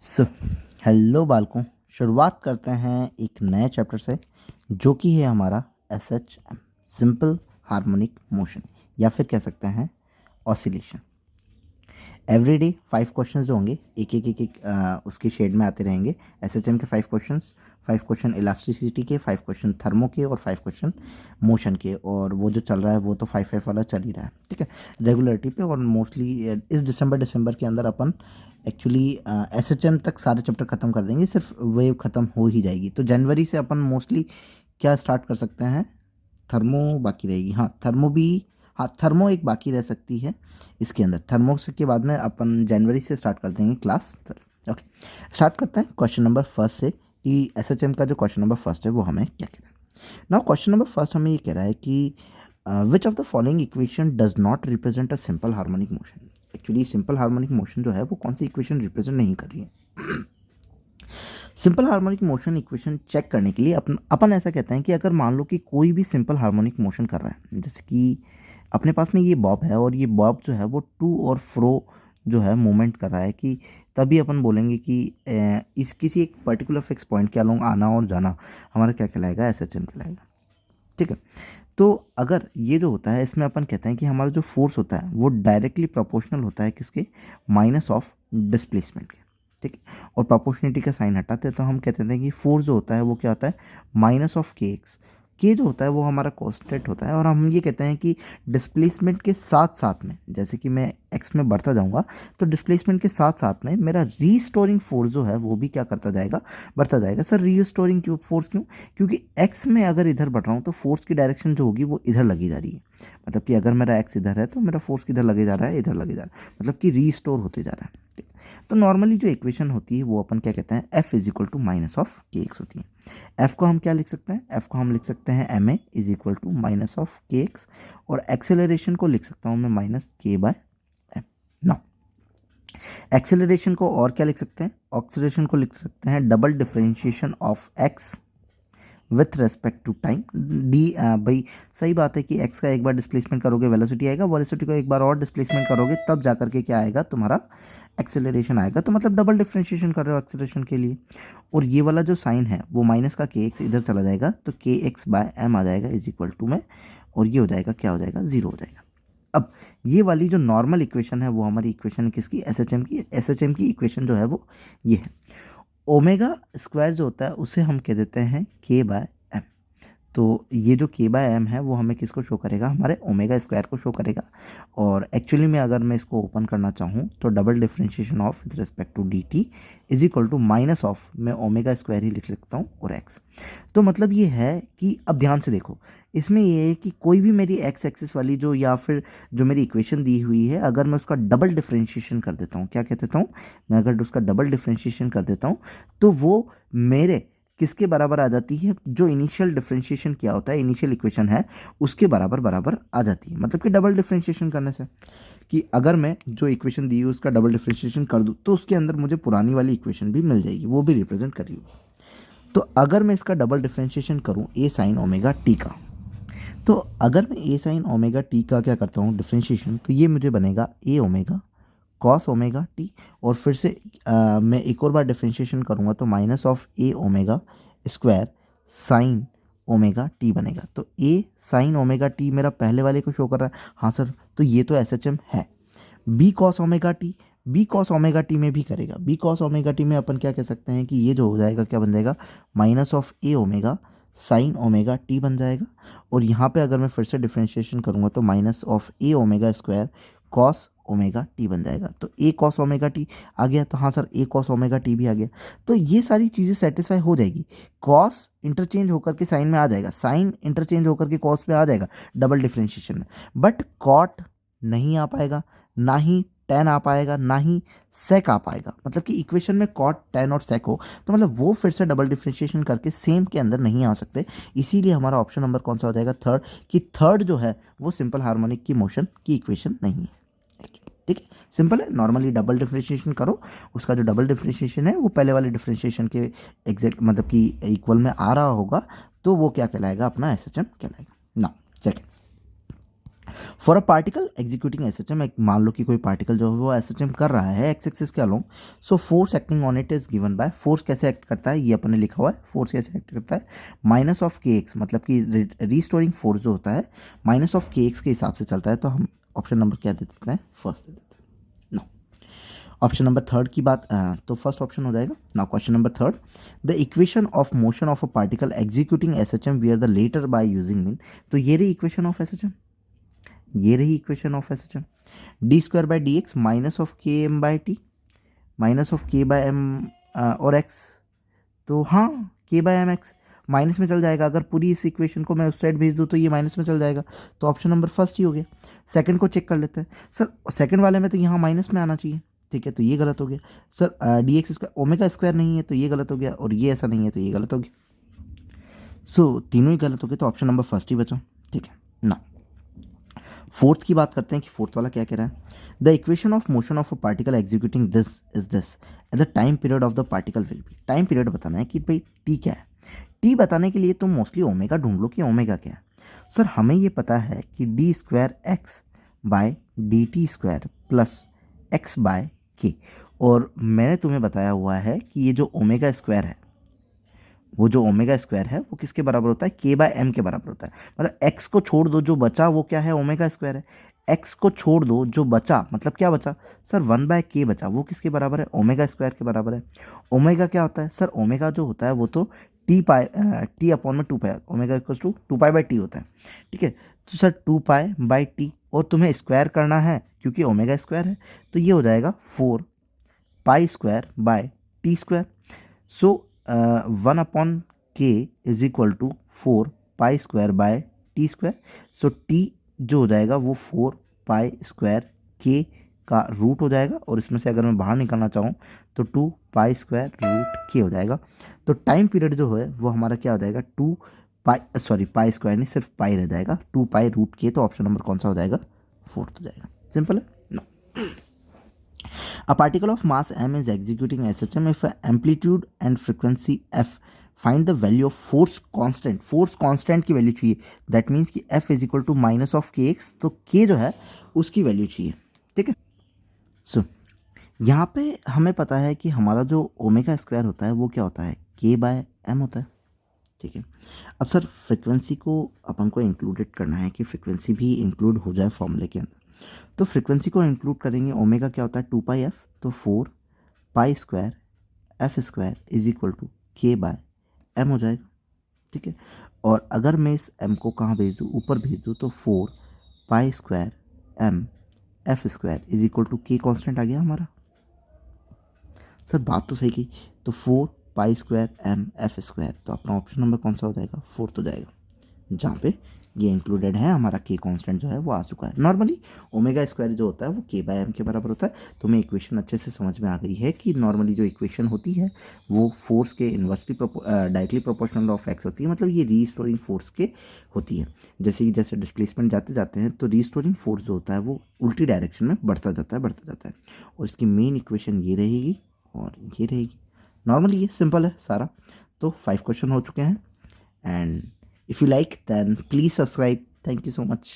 So hello बालकों, शुरुआत करते हैं एक नए चैप्टर से जो कि है हमारा S H M, simple harmonic motion, या फिर कह सकते हैं ऑसिलेशन। एवरीडे 5 क्वेश्चन जो होंगे एक उसके शेड में आते रहेंगे। एस एच एम के 5 क्वेश्चंस, 5 क्वेश्चन इलास्टिसिटी के, 5 क्वेश्चन थर्मो के और 5 क्वेश्चन मोशन के। और वो जो चल रहा है वो तो 5 5 वाला चल ही रहा है, ठीक है, रेगुलरिटी पे। और मोस्टली इस दिसंबर के अंदर अपन एक्चुअली एस एच एम तक सारे चैप्टर ख़त्म कर देंगे, सिर्फ वेव ख़त्म हो ही जाएगी। तो जनवरी से अपन मोस्टली क्या स्टार्ट कर सकते हैं, थर्मो बाकी रहेगी। हाँ थर्मो भी, हाँ थर्मो एक बाकी रह सकती है इसके अंदर। थर्मो के बाद में अपन जनवरी से स्टार्ट कर देंगे क्लास 12। ओके, स्टार्ट करते हैं क्वेश्चन नंबर फर्स्ट से कि एसएचएम का जो क्वेश्चन नंबर फर्स्ट है वो हमें क्या कह रहा है। नाउ क्वेश्चन नंबर फर्स्ट हमें ये कह रहा है कि which of the following equation does not represent a simple harmonic motion. Actually simple harmonic motion जो है वो कौन सी इक्वेशन रिप्रेजेंट नहीं कर रही है। Simple harmonic motion equation check करने के लिए अपन ऐसा कहते हैं कि अगर मान लो कि कोई भी सिंपल हार्मोनिक मोशन कर रहा है, जैसे कि अपने पास में ये बॉब है और ये बॉब जो है वो टू और फ्रो जो है मूवमेंट कर रहा है, कि तभी अपन बोलेंगे कि इस किसी एक पर्टिकुलर फिक्स पॉइंट के अलोंग आना और जाना हमारा क्या कहलाएगा, एस एच एम कहलाएगा, ठीक है। तो अगर ये जो होता है इसमें अपन कहते हैं कि हमारा जो फोर्स होता है वो डायरेक्टली प्रोपोर्शनल होता है किसके, माइनस ऑफ डिस्प्लेसमेंट के, ठीक है। और प्रोपोर्शनिटी का साइन हटाते हैं तो हम कहते हैं कि फोर्स जो होता है वो क्या होता है, माइनस ऑफ के एक्स। के जो होता है वो हमारा कांस्टेंट होता है। और हम ये कहते हैं कि डिस्प्लेसमेंट के साथ साथ में, जैसे कि मैं एक्स में बढ़ता जाऊंगा तो डिस्प्लेसमेंट के साथ साथ में मेरा रीस्टोरिंग फोर्स जो है वो भी क्या करता जाएगा, बढ़ता जाएगा। सर रीस्टोरिंग क्यों फोर्स, क्यों? क्योंकि एक्स में अगर इधर बढ़ रहा हूँ तो फोर्स की डायरेक्शन जो होगी वो इधर लगी जा रही है। मतलब कि अगर मेरा एक्स इधर है तो मेरा फोर्स किधर लगे जा रहा है, इधर लगे जा रहा है, मतलब कि रीस्टोर होते जा रहा है, ठीक। तो नॉर्मली जो इक्वेशन होती है वो अपन क्या कहते हैं, F is equal to minus of K x होती है। एफ को हम क्या लिख सकते हैं, एफ को हम लिख सकते हैं M A is equal to minus of K x, और एक्सेलरेशन को लिख सकता हूँ मैं माइनस के बाय एम। नाउ एक्सेलरेशन को और क्या लिख सकते हैं, एक्सेलरेशन को लिख सकते हैं double differentiation of x with respect to time. D भाई सही बात है कि एक्स का एक बार डिस्प्लेसमेंट करोगे वेलोसिटी आएगा, वेलोसिटी को एक बार और डिस्प्लेसमेंट करोगे तब जा करके क्या आएगा, तुम्हारा एक्सेलरेशन आएगा। तो मतलब डबल डिफरेंशिएशन कर रहे हो एक्सेलरेशन के लिए। और ये वाला जो साइन है वो माइनस का के एक्स इधर चला जाएगा तो के एक्स बाय एम आ जाएगा इज इक्वल टू में, और ये हो जाएगा क्या हो जाएगा, जीरो हो जाएगा। अब ये वाली जो नॉर्मल इक्वेशन है वो हमारी इक्वेशन है किसकी, एस एच एम की। एस एच एम की इक्वेशन जो है वो ये है। ओमेगा स्क्वायर जो होता है उसे हम कह देते हैं के बाय एम। तो ये जो के बाय एम है वो हमें किसको शो करेगा, हमारे ओमेगा स्क्वायर को शो करेगा। और एक्चुअली में अगर मैं इसको ओपन करना चाहूँ तो double differentiation of with respect to D T is equal to minus of, मैं ओमेगा स्क्वायर ही लिख सकता हूँ और एक्स। तो मतलब ये है कि अब ध्यान से देखो, इसमें ये है कि कोई भी मेरी एक्स एक्सिस वाली जो, या फिर जो मेरी इक्वेशन दी हुई है, अगर मैं उसका डबल डिफरेंशिएशन कर देता हूँ, क्या कह देता हूँ मैं, अगर उसका डबल डिफरेंशिएशन कर देता हूँ तो वो मेरे किसके बराबर आ जाती है, जो इनिशियल डिफरेंशिएशन किया होता है, इनिशियल इक्वेशन है उसके बराबर बराबर आ जाती है। मतलब कि डबल डिफरेंशिएशन करने से, कि अगर मैं जो इक्वेशन दी है उसका डबल डिफरेंशिएशन कर दूँ तो उसके अंदर मुझे पुरानी वाली इक्वेशन भी मिल जाएगी, वो भी रिप्रेजेंट कर रही हो। तो अगर मैं इसका डबल डिफरेंशिएशन करूँ ए साइन ओमेगा टी का, तो अगर मैं ए साइन ओमेगा टी का क्या करता हूँ डिफरेंशिएशन, तो ये मुझे बनेगा ए ओमेगा कॉस ओमेगा टी। और फिर से मैं एक और बार डिफरेंशिएशन करूँगा तो minus of A omega square sine omega T बनेगा। तो ए साइन ओमेगा टी मेरा पहले वाले को शो कर रहा है, हाँ सर, तो ये तो एस एच एम है। B cos omega T, B cos omega T में भी करेगा। बी कॉस ओमेगा टी में अपन क्या कह सकते हैं कि ये जो हो जाएगा क्या बन जाएगा, minus of A omega sine omega T बन जाएगा। और यहाँ पे अगर मैं फिर से डिफरेंशिएशन करूँगा तो minus of A omega square cos omega T बन जाएगा। तो ए कॉस ओमेगा टी आ गया, तो हाँ सर ए कॉस ओमेगा टी भी आ गया। तो ये सारी चीज़ें सेटिस्फाई हो जाएगी। कॉस इंटरचेंज होकर के साइन में आ जाएगा, साइन इंटरचेंज होकर के कॉस में आ जाएगा डबल डिफरेंशिएशन में। बट कॉट नहीं आ पाएगा, ना ही टेन आ पाएगा, ना ही सेक आ पाएगा। मतलब कि इक्वेशन में कॉट टेन और सेक हो तो मतलब वो फिर से डबल डिफरेंशिएशन करके सेम के अंदर नहीं आ सकते। इसीलिए हमारा ऑप्शन नंबर कौन सा हो जाएगा, थर्ड, कि थर्ड जो है वो सिंपल हार्मोनिक की मोशन की इक्वेशन नहीं है, ठीक है। सिंपल है, नॉर्मली डबल डिफरेंशिएशन करो, उसका जो डबल डिफरेंशिएशन है वो पहले वाले डिफरेंशिएशन के एग्जैक्ट मतलब कि इक्वल में आ रहा होगा, तो वो क्या कहलाएगा, अपना एस एच एम कहलाएगा। ना second, for a particle executing SHM, एक मान लो कि कोई पार्टिकल जो है वो एसएचएम कर रहा है एक्स एक्सिस के along, so force acting on it is given by, force कैसे एक्ट करता है ये अपन ने लिखा हुआ है, फोर्स कैसे एक्ट करता है माइनस ऑफ के एक्स, मतलब कि रीस्टोरिंग फोर्स जो होता है माइनस ऑफ के एक्स के हिसाब से चलता है। तो हम ऑप्शन नंबर क्या दे देते हैं, फर्स्ट दे देते हैं। नो, ऑप्शन नंबर थर्ड की बात, तो फर्स्ट ऑप्शन हो जाएगा। Now question number third, the equation of motion of a particle executing SHM where the letter by using mean, तो ये रही इक्वेशन ऑफ एसएचएम, ये रही equation of SHM, d square by d x minus of k m by t, minus of k by m और x, तो हाँ के by M x minus में चल जाएगा, अगर पूरी इस इक्वेशन को मैं उस साइड भेज दूँ तो ये माइनस में चल जाएगा, तो ऑप्शन नंबर फर्स्ट ही हो गया। सेकंड को चेक कर लेते हैं, सर सेकंड वाले में तो यहाँ माइनस में आना चाहिए, ठीक है, तो ये गलत हो गया। Sir D x square omega square नहीं है तो ये गलत हो गया, और ये ऐसा नहीं है तो ये गलत हो गया, सो तीनों ही गलत हो गए, तो ऑप्शन नंबर फर्स्ट ही बचा, ठीक है ना। फोर्थ की बात करते हैं कि फोर्थ वाला क्या कह रहा है, the equation of motion of a particle executing this is this at the time period of the particle will be, time period बताना है कि भाई टी क्या है, टी बताने के लिए तुम मोस्टली ओमेगा ढूंढ लो कि ओमेगा क्या है। सर हमें ये पता है कि D square x by D T square plus x by K, और मैंने तुम्हें बताया हुआ है कि ये जो ओमेगा स्क्वायर है, वो जो ओमेगा स्क्वायर है वो किसके बराबर होता है, के बाय एम के बराबर होता है, मतलब एक्स को छोड़ दो जो बचा वो क्या है, ओमेगा स्क्वायर है, एक्स को छोड़ दो जो बचा मतलब क्या बचा, सर वन बाय के बचा, वो किसके बराबर है, ओमेगा स्क्वायर के बराबर है। ओमेगा क्या होता है, सर ओमेगा जो होता है वो तो टी पाई टी अपॉन में two pi, omega equals to two pi by T होता है, ठीक है, तो sir two pi by T, और तुम्हें स्क्वायर करना है क्योंकि ओमेगा स्क्वायर है, तो ये हो जाएगा four pi square by t square, so one upon k is equal to four pi square by t square, so t जो हो जाएगा वो फोर पाई स्क्वायर के का रूट हो जाएगा, और इसमें से अगर मैं बाहर निकालना चाहूँ तो टू पाई स्क्वायर रूट के हो जाएगा, तो टाइम पीरियड जो है वो हमारा क्या हो जाएगा, two pi sorry pi square नहीं सिर्फ पाई रह जाएगा, टू पाई रूट के, तो ऑप्शन नंबर कौन सा हो जाएगा, फोर्थ हो जाएगा, सिंपल है no. A particle of mass m is executing SHM if amplitude and frequency f. Find the value of force constant. Force constant की वैल्यू चाहिए, दैट मीन्स कि f is equal to minus of K x, तो k जो है उसकी value चाहिए, ठीक है। सो यहाँ पे हमें पता है कि हमारा जो ओमेगा स्क्वायर होता है वो क्या होता है, k बाय एम होता है, ठीक है। अब सर फ्रिक्वेंसी को अपन को इंक्लूडेड करना है कि फ्रिक्वेंसी भी इंक्लूड हो जाए फॉर्मूले के अंदर, तो फ्रिक्वेंसी को इंक्लूड करेंगे, ओमेगा क्या होता है टू पाई एफ, तो four pi square F square is equal to K by M हो जाएगा, ठीक है। और अगर मैं इस एम को कहाँ भेज दूँ, ऊपर भेज दूँ, तो four pi square M F square is equal to K constant आ गया हमारा। सर बात तो सही की, तो four pi square M F square, तो अपना ऑप्शन नंबर कौन सा हो जाएगा, फोर्थ हो जाएगा, जहाँ पे ये इंक्लूडेड है, हमारा के कांस्टेंट जो है वो आ चुका है। नॉर्मली ओमेगा स्क्वायर जो होता है वो के बाय एम के बराबर होता है, तो हमें इक्वेशन अच्छे से समझ में आ गई है कि नॉर्मली जो इक्वेशन होती है वो फोर्स के inversely directly proportional of x होती है, मतलब ये रीस्टोरिंग फोर्स के होती है। जैसे कि जैसे डिस्प्लेसमेंट जाते जाते हैं तो रीस्टोरिंग फोर्स जो होता है वो उल्टी डायरेक्शन में बढ़ता जाता है, और इसकी मेन इक्वेशन ये रहेगी और ये रहेगी। नॉर्मली ये सिंपल है सारा, तो 5 क्वेश्चन हो चुके हैं, and if you like then please subscribe, thank you so much।